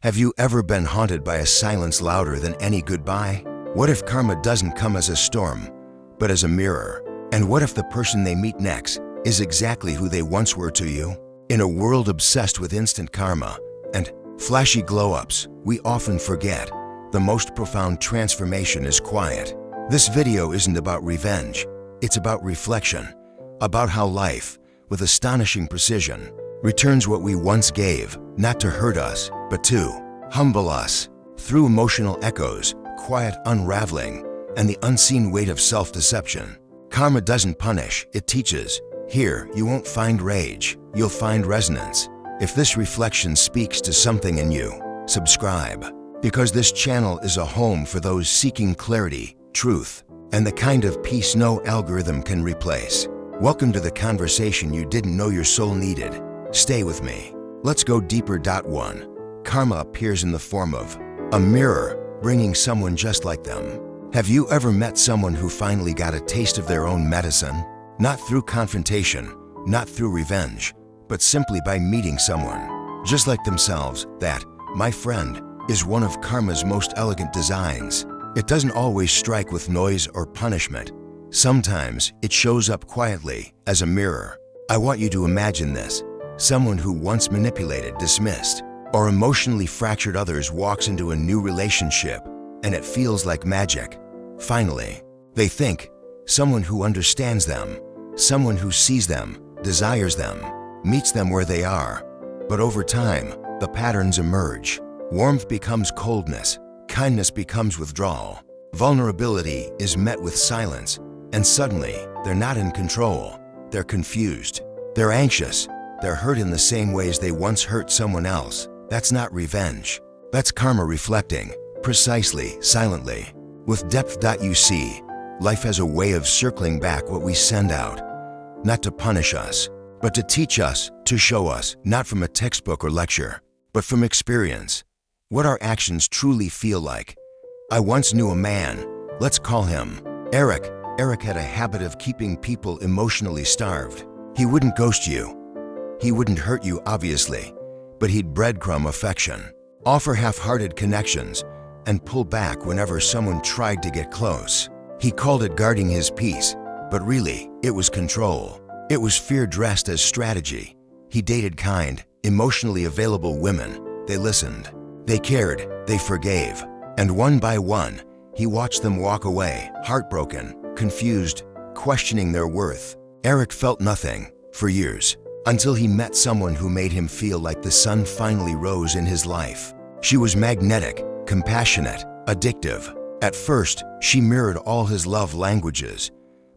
Have you ever been haunted by a silence louder than any goodbye? What if karma doesn't come as a storm, but as a mirror? And what if the person they meet next is exactly who they once were to you? In a world obsessed with instant karma and flashy glow-ups, we often forget the most profound transformation is quiet. This video isn't about revenge, it's about reflection, about how life, with astonishing precision, returns what we once gave, not to hurt us, but to humble us. Through emotional echoes, quiet unraveling, and the unseen weight of self-deception, karma doesn't punish, it teaches. Here, you won't find rage, you'll find resonance. If this reflection speaks to something in you, subscribe, because this channel is a home for those seeking clarity, truth, and the kind of peace no algorithm can replace. Welcome to the conversation you didn't know your soul needed. Stay with me. Let's go deeper. 1. Karma appears in the form of a mirror, bringing someone just like them. Have you ever met someone who finally got a taste of their own medicine? Not through confrontation, not through revenge, but simply by meeting someone just like themselves. That, my friend, is one of karma's most elegant designs. It doesn't always strike with noise or punishment. Sometimes it shows up quietly as a mirror. I want you to imagine this. Someone who once manipulated, dismissed, or emotionally fractured others walks into a new relationship, and it feels like magic. Finally, they think, someone who understands them, someone who sees them, desires them, meets them where they are. But over time, the patterns emerge. Warmth becomes coldness, kindness becomes withdrawal, vulnerability is met with silence, and suddenly, they're not in control. They're confused, they're anxious, they're hurt in the same ways they once hurt someone else. That's not revenge. That's karma reflecting, precisely, silently, with depth. You see, life has a way of circling back what we send out, not to punish us, but to teach us, to show us, not from a textbook or lecture, but from experience, what our actions truly feel like. I once knew a man, let's call him Eric. Eric had a habit of keeping people emotionally starved. He wouldn't ghost you. He wouldn't hurt you, obviously, but he'd breadcrumb affection, offer half-hearted connections, and pull back whenever someone tried to get close. He called it guarding his peace, but really, it was control. It was fear dressed as strategy. He dated kind, emotionally available women. They listened, they cared, they forgave. And one by one, he watched them walk away, heartbroken, confused, questioning their worth. Eric felt nothing for years, until he met someone who made him feel like the sun finally rose in his life. She was magnetic, compassionate, addictive. At first, she mirrored all his love languages,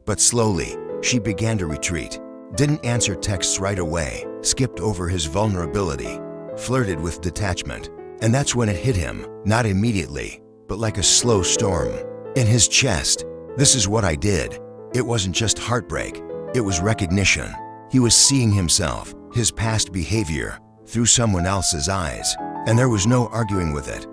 but slowly, she began to retreat. Didn't answer texts right away, skipped over his vulnerability, flirted with detachment. And that's when it hit him, not immediately, but like a slow storm. In his chest, this is what I did. It wasn't just heartbreak, it was recognition. He was seeing himself, his past behavior, through someone else's eyes. And there was no arguing with it,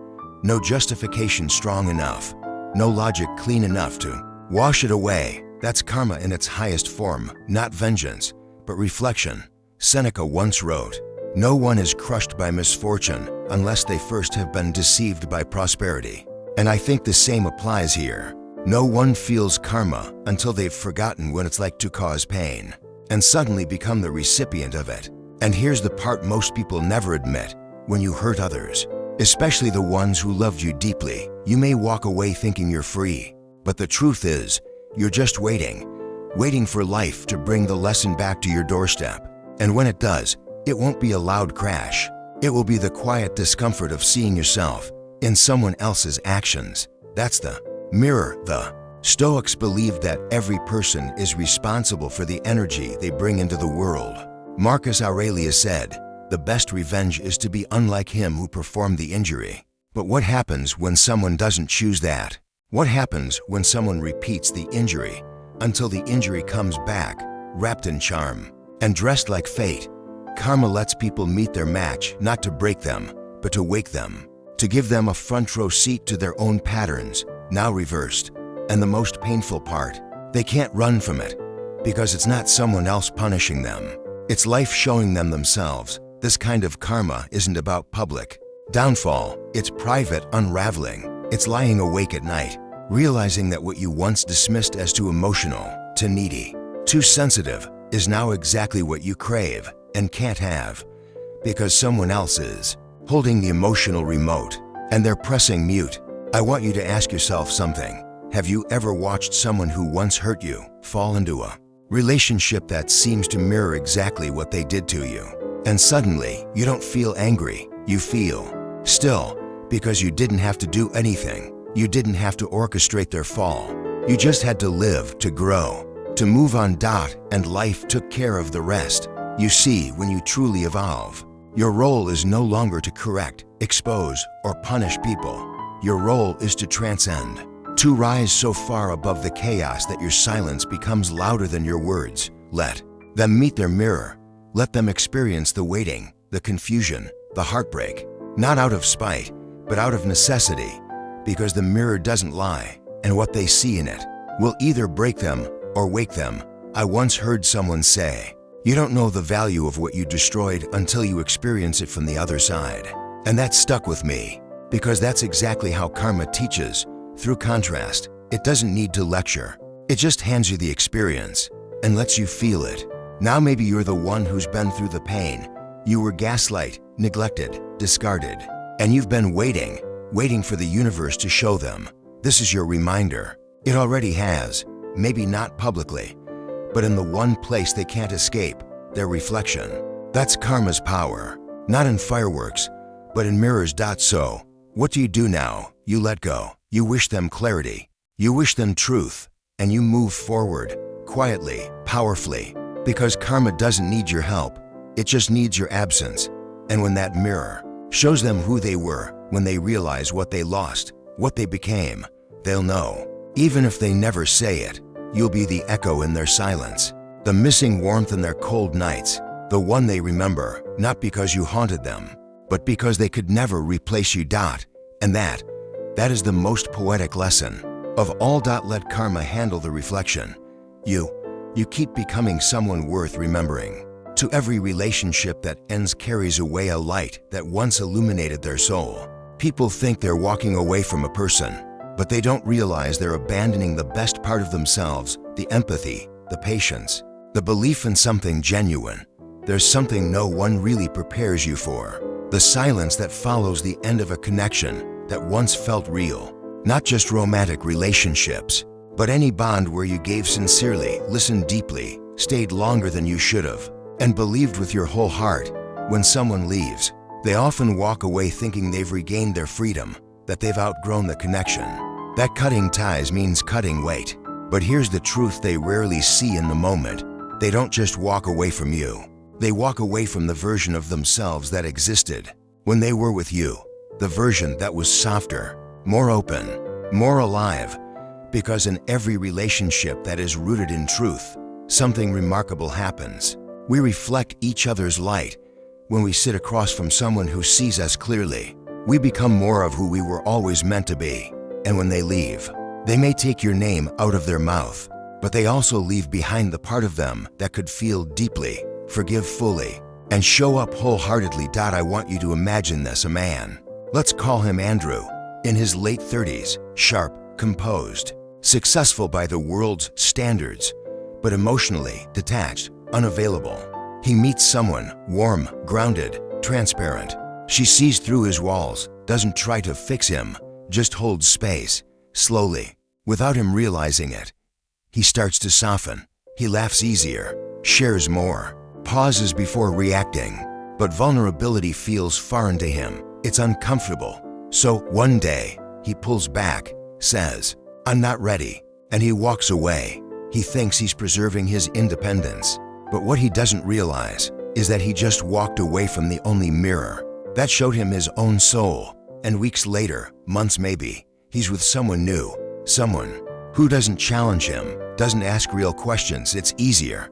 no justification strong enough, no logic clean enough to wash it away. That's karma in its highest form, not vengeance, but reflection. Seneca once wrote, "No one is crushed by misfortune unless they first have been deceived by prosperity." And I think the same applies here. No one feels karma until they've forgotten what it's like to cause pain, and suddenly become the recipient of it. And here's the part most people never admit. When you hurt others, especially the ones who loved you deeply, you may walk away thinking you're free. But the truth is, you're just waiting for life to bring the lesson back to your doorstep. And when it does, it won't be a loud crash. It will be the quiet discomfort of seeing yourself in someone else's actions. That's the mirror. The Stoics believed that every person is responsible for the energy they bring into the world. Marcus Aurelius said, "The best revenge is to be unlike him who performed the injury." But what happens when someone doesn't choose that? What happens when someone repeats the injury until the injury comes back, wrapped in charm and dressed like fate? Karma lets people meet their match, not to break them, but to wake them, to give them a front row seat to their own patterns, now reversed. And the most painful part, they can't run from it, because it's not someone else punishing them. It's life showing them themselves. This kind of karma isn't about public Downfall, it's private unraveling. It's lying awake at night, realizing that what you once dismissed as too emotional, too needy, too sensitive is now exactly what you crave and can't have, because someone else is holding the emotional remote and they're pressing mute. I want you to ask yourself something. Have you ever watched someone who once hurt you fall into a relationship that seems to mirror exactly what they did to you? And suddenly, you don't feel angry, you feel still, because you didn't have to do anything. You didn't have to orchestrate their fall. You just had to live, to grow, to move on. And life took care of the rest. You see, when you truly evolve, your role is no longer to correct, expose, or punish people. Your role is to transcend, to rise so far above the chaos that your silence becomes louder than your words. Let them meet their mirror. Let them experience the waiting, the confusion, the heartbreak, not out of spite, but out of necessity, because the mirror doesn't lie, and what they see in it will either break them or wake them. I once heard someone say, "You don't know the value of what you destroyed until you experience it from the other side." And that stuck with me, because that's exactly how karma teaches, through contrast. It doesn't need to lecture. It just hands you the experience and lets you feel it. Now maybe you're the one who's been through the pain. You were gaslight, neglected, discarded, and you've been waiting for the universe to show them. This is your reminder. It already has, maybe not publicly, but in the one place they can't escape, their reflection. That's karma's power, not in fireworks, but in mirrors. So, what do you do now? You let go. You wish them clarity. You wish them truth. And you move forward, quietly, powerfully, because karma doesn't need your help. It just needs your absence. And when that mirror shows them who they were, when they realize what they lost, what they became, they'll know. Even if they never say it, you'll be the echo in their silence, the missing warmth in their cold nights, the one they remember, not because you haunted them, but because they could never replace you. And that is the most poetic lesson of all. Let karma handle the reflection. You keep becoming someone worth remembering. To every relationship that ends carries away a light that once illuminated their soul. People think they're walking away from a person, but they don't realize they're abandoning the best part of themselves, the empathy, the patience, the belief in something genuine. There's something no one really prepares you for. The silence that follows the end of a connection that once felt real. Not just romantic relationships, but any bond where you gave sincerely, listened deeply, stayed longer than you should have, and believed with your whole heart. When someone leaves, they often walk away thinking they've regained their freedom, that they've outgrown the connection. That cutting ties means cutting weight. But here's the truth they rarely see in the moment. They don't just walk away from you. They walk away from the version of themselves that existed when they were with you. The version that was softer, more open, more alive. Because in every relationship that is rooted in truth, something remarkable happens. We reflect each other's light. When we sit across from someone who sees us clearly, we become more of who we were always meant to be. And when they leave, they may take your name out of their mouth, but they also leave behind the part of them that could feel deeply, forgive fully, and show up wholeheartedly. I want you to imagine this: a man, let's call him Andrew, in his late 30s, sharp, composed, successful by the world's standards, but emotionally detached, unavailable. He meets someone warm, grounded, transparent. She sees through his walls, doesn't try to fix him, just holds space. Slowly, without him realizing it, he starts to soften. He laughs easier, shares more, pauses before reacting. But vulnerability feels foreign to him. It's uncomfortable. So one day, he pulls back, says, "I'm not ready," and he walks away. He thinks he's preserving his independence. But what he doesn't realize is that he just walked away from the only mirror that showed him his own soul. And weeks later, months maybe, he's with someone new, someone who doesn't challenge him, doesn't ask real questions. It's easier.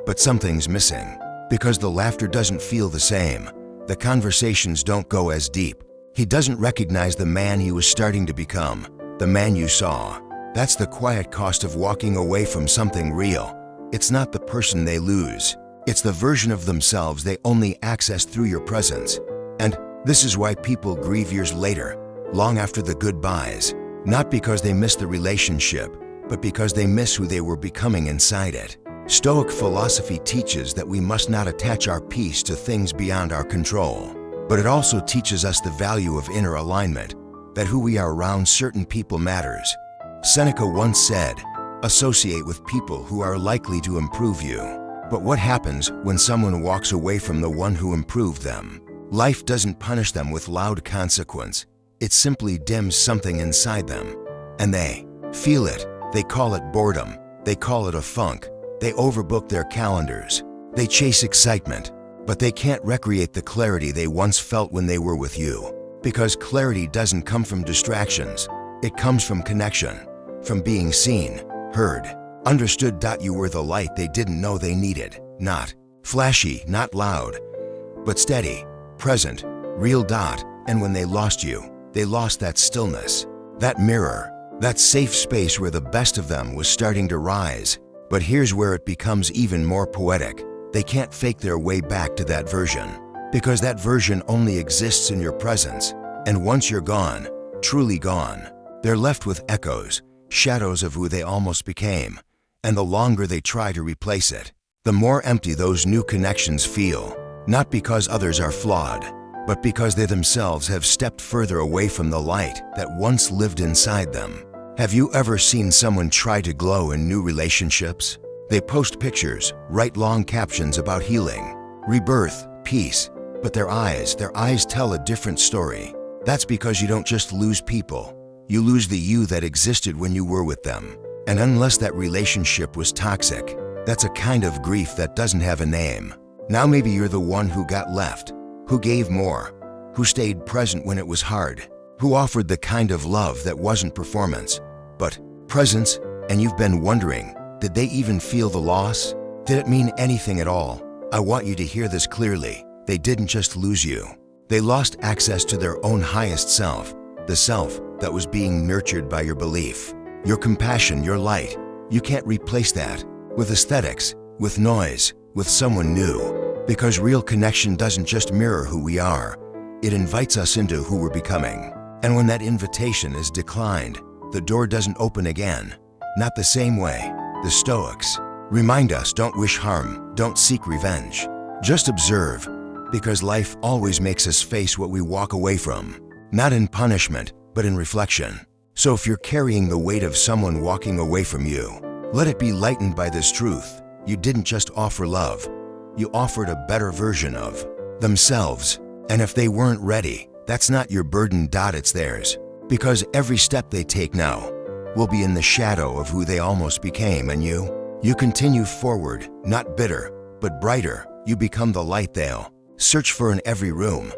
But something's missing, because the laughter doesn't feel the same. The conversations don't go as deep. He doesn't recognize the man he was starting to become, the man you saw. That's the quiet cost of walking away from something real. It's not the person they lose. It's the version of themselves they only access through your presence. And This is why people grieve years later, long after the goodbyes, not because they miss the relationship, but because they miss who they were becoming inside it. Stoic philosophy teaches that we must not attach our peace to things beyond our control, but it also teaches us the value of inner alignment, that who we are around certain people matters. Seneca once said, "Associate with people who are likely to improve you." But what happens when someone walks away from the one who improved them? Life doesn't punish them with loud consequence. It simply dims something inside them. And they feel it. They call it boredom. They call it a funk. They overbook their calendars. They chase excitement. But they can't recreate the clarity they once felt when they were with you. Because clarity doesn't come from distractions. It comes from connection. From being seen, heard, understood. You were the light they didn't know they needed. Not flashy, not loud, but steady, present, real. And when they lost you, they lost that stillness, that mirror, that safe space where the best of them was starting to rise. But here's where it becomes even more poetic. They can't fake their way back to that version, because that version only exists in your presence. And once you're gone, truly gone, they're left with echoes, shadows of who they almost became. And the longer they try to replace it, the more empty those new connections feel. Not because others are flawed, but because they themselves have stepped further away from the light that once lived inside them. Have you ever seen someone try to glow in new relationships? They post pictures, write long captions about healing, rebirth, peace, but their eyes tell a different story. That's because you don't just lose people, you lose the you that existed when you were with them. And unless that relationship was toxic, that's a kind of grief that doesn't have a name. Now maybe you're the one who got left, who gave more, who stayed present when it was hard, who offered the kind of love that wasn't performance, but presence. And you've been wondering, did they even feel the loss? Did it mean anything at all? I want you to hear this clearly. They didn't just lose you. They lost access to their own highest self, the self that was being nurtured by your belief, your compassion, your light. You can't replace that with aesthetics, with noise, with someone new. Because real connection doesn't just mirror who we are, it invites us into who we're becoming. And when that invitation is declined, the door doesn't open again. Not the same way. The Stoics remind us, don't wish harm, don't seek revenge. Just observe, because life always makes us face what we walk away from. Not in punishment, but in reflection. So if you're carrying the weight of someone walking away from you, let it be lightened by this truth. You didn't just offer love, you offered a better version of themselves. And if they weren't ready, that's not your burden. It's theirs. Because every step they take now will be in the shadow of who they almost became. And you continue forward, not bitter, but brighter. You become the light they'll search for in every room,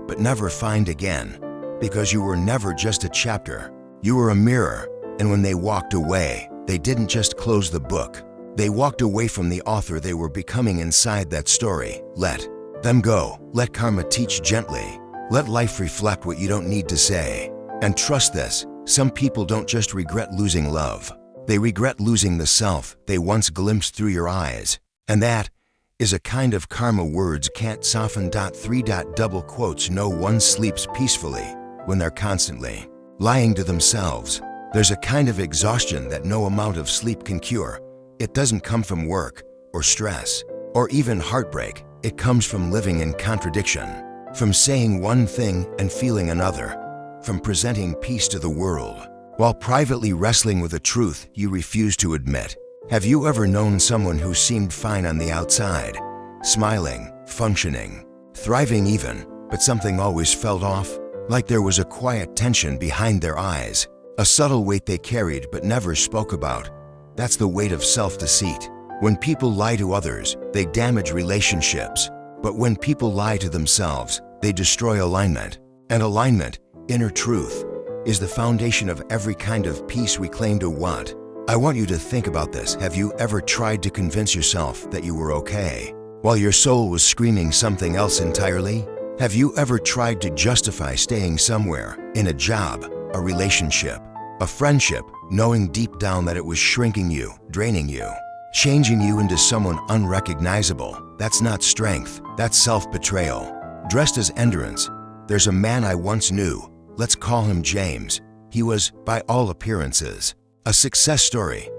but never find again. Because you were never just a chapter, you were a mirror. And when they walked away, they didn't just close the book. They walked away from the author they were becoming inside that story. Let them go. Let karma teach gently. Let life reflect what you don't need to say. And trust this, some people don't just regret losing love. They regret losing the self they once glimpsed through your eyes. And that is a kind of karma words can't soften. Double quotes. No one sleeps peacefully when they're constantly lying to themselves. There's a kind of exhaustion that no amount of sleep can cure. It doesn't come from work or stress or even heartbreak. It comes from living in contradiction, from saying one thing and feeling another, from presenting peace to the world while privately wrestling with a truth you refuse to admit. Have you ever known someone who seemed fine on the outside, smiling, functioning, thriving even, but something always felt off? Like there was a quiet tension behind their eyes, a subtle weight they carried but never spoke about. That's the weight of self-deceit. When people lie to others, they damage relationships. But when people lie to themselves, they destroy alignment. And alignment, inner truth, is the foundation of every kind of peace we claim to want. I want you to think about this. Have you ever tried to convince yourself that you were okay, while your soul was screaming something else entirely? Have you ever tried to justify staying somewhere, in a job, a relationship, a friendship, knowing deep down that it was shrinking you, draining you, changing you into someone unrecognizable? That's not strength, that's self-betrayal, dressed as endurance. There's a man I once knew, let's call him James. He was, by all appearances, a success story.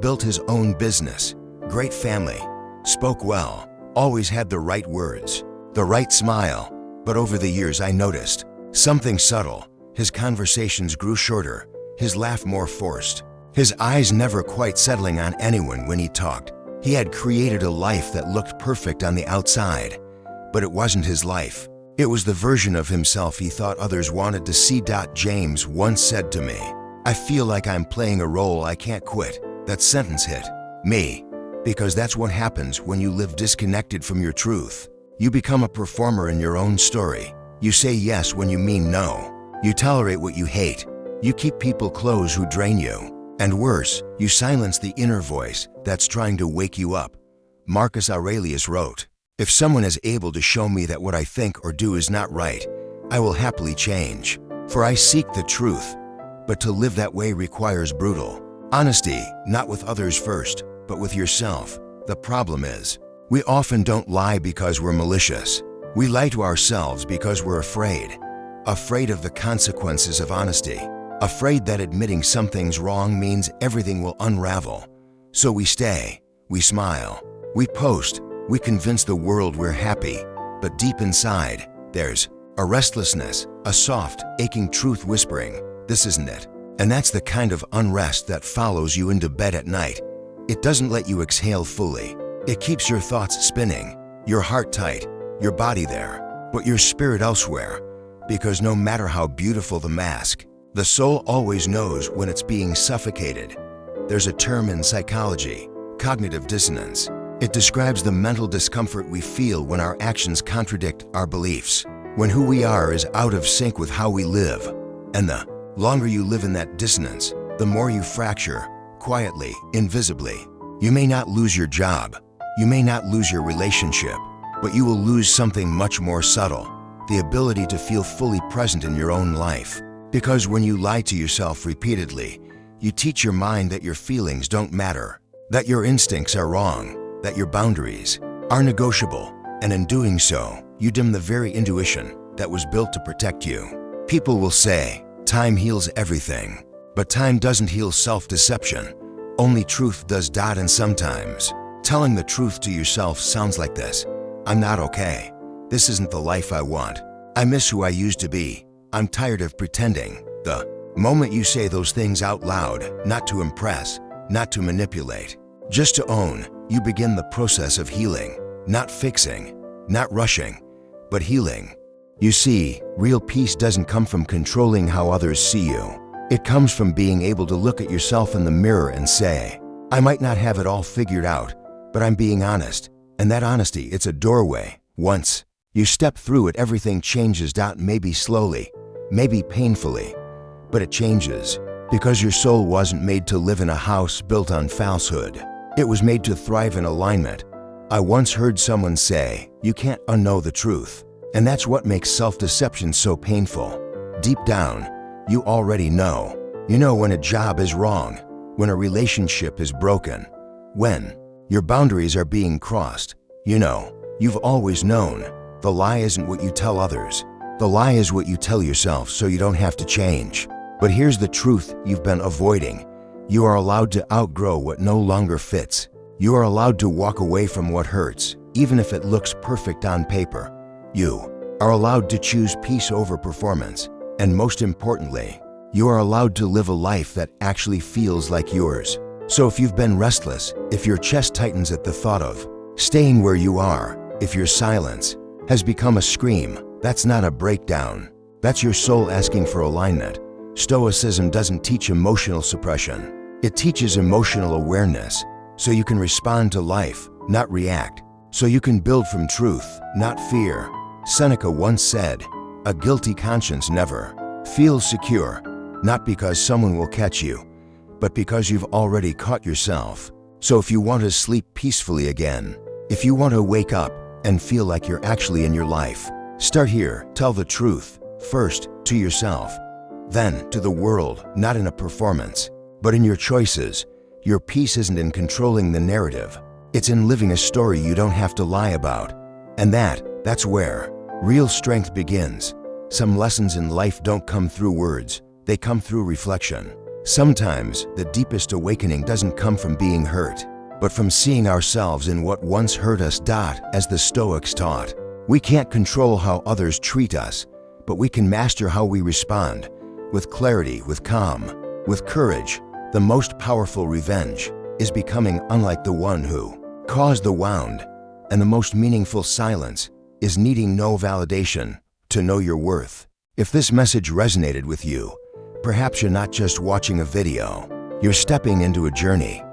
Built his own business, great family, spoke well, always had the right words, the right smile. But over the years I noticed something subtle. His conversations grew shorter, his laugh more forced, his eyes never quite settling on anyone when he talked. He had created a life that looked perfect on the outside, but it wasn't his life. It was the version of himself he thought others wanted to see. James once said to me, "I feel like I'm playing a role I can't quit." That sentence hit me, because that's what happens when you live disconnected from your truth. You become a performer in your own story. You say yes when you mean no. You tolerate what you hate. You keep people close who drain you. And worse, you silence the inner voice that's trying to wake you up. Marcus Aurelius wrote, "If someone is able to show me that what I think or do is not right, I will happily change. For I seek the truth." But to live that way requires brutal honesty, not with others first, but with yourself. The problem is, we often don't lie because we're malicious. We lie to ourselves because we're afraid. Afraid of the consequences of honesty. Afraid that admitting something's wrong means everything will unravel. So we stay, we smile, we post, we convince the world we're happy. But deep inside, there's a restlessness, a soft, aching truth whispering, "This isn't it." And that's the kind of unrest that follows you into bed at night. It doesn't let you exhale fully. It keeps your thoughts spinning, your heart tight, your body there, but your spirit elsewhere. Because no matter how beautiful the mask, the soul always knows when it's being suffocated. There's a term in psychology, cognitive dissonance. It describes the mental discomfort we feel when our actions contradict our beliefs, when who we are is out of sync with how we live. And the longer you live in that dissonance, the more you fracture, quietly, invisibly. You may not lose your job, you may not lose your relationship, but you will lose something much more subtle, the ability to feel fully present in your own life. Because when you lie to yourself repeatedly, you teach your mind that your feelings don't matter, that your instincts are wrong, that your boundaries are negotiable, and in doing so, you dim the very intuition that was built to protect you. People will say, time heals everything, but time doesn't heal self-deception. Only truth does. And sometimes, telling the truth to yourself sounds like this: "I'm not okay. This isn't the life I want. I miss who I used to be. I'm tired of pretending." The moment you say those things out loud, not to impress, not to manipulate, just to own, you begin the process of healing. Not fixing, not rushing, but healing. You see, real peace doesn't come from controlling how others see you. It comes from being able to look at yourself in the mirror and say, "I might not have it all figured out, but I'm being honest." And that honesty, it's a doorway. Once you step through it, everything changes. Maybe slowly, maybe painfully, but it changes. Because your soul wasn't made to live in a house built on falsehood. It was made to thrive in alignment. I once heard someone say, "You can't unknow the truth." And that's what makes self-deception so painful. Deep down, you already know. You know when a job is wrong, when a relationship is broken, when your boundaries are being crossed. You know, you've always known. The lie isn't what you tell others. The lie is what you tell yourself so you don't have to change. But here's the truth you've been avoiding. You are allowed to outgrow what no longer fits. You are allowed to walk away from what hurts, even if it looks perfect on paper. You are allowed to choose peace over performance. And most importantly, you are allowed to live a life that actually feels like yours. So if you've been restless, if your chest tightens at the thought of staying where you are, if your silence has become a scream, that's not a breakdown. That's your soul asking for alignment. Stoicism doesn't teach emotional suppression. It teaches emotional awareness, so you can respond to life, not react. So you can build from truth, not fear. Seneca once said, "A guilty conscience never feels secure," not because someone will catch you, but because you've already caught yourself. So if you want to sleep peacefully again, if you want to wake up and feel like you're actually in your life, start here. Tell the truth, first to yourself, then to the world, not in a performance, but in your choices. Your peace isn't in controlling the narrative. It's in living a story you don't have to lie about. And that's where real strength begins. Some lessons in life don't come through words, they come through reflection. Sometimes the deepest awakening doesn't come from being hurt, but from seeing ourselves in what once hurt us. As the Stoics taught, we can't control how others treat us, but we can master how we respond, with clarity, with calm, with courage. The most powerful revenge is becoming unlike the one who caused the wound, and the most meaningful silence is needing no validation to know your worth. If this message resonated with you, perhaps you're not just watching a video, you're stepping into a journey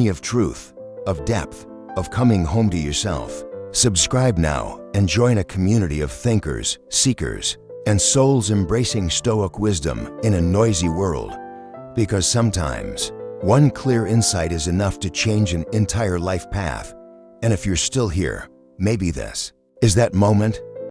of truth, of depth, of coming home to yourself. Subscribe now and join a community of thinkers, seekers, and souls embracing Stoic wisdom in a noisy world. Because sometimes, one clear insight is enough to change an entire life path. And if you're still here, maybe this is that moment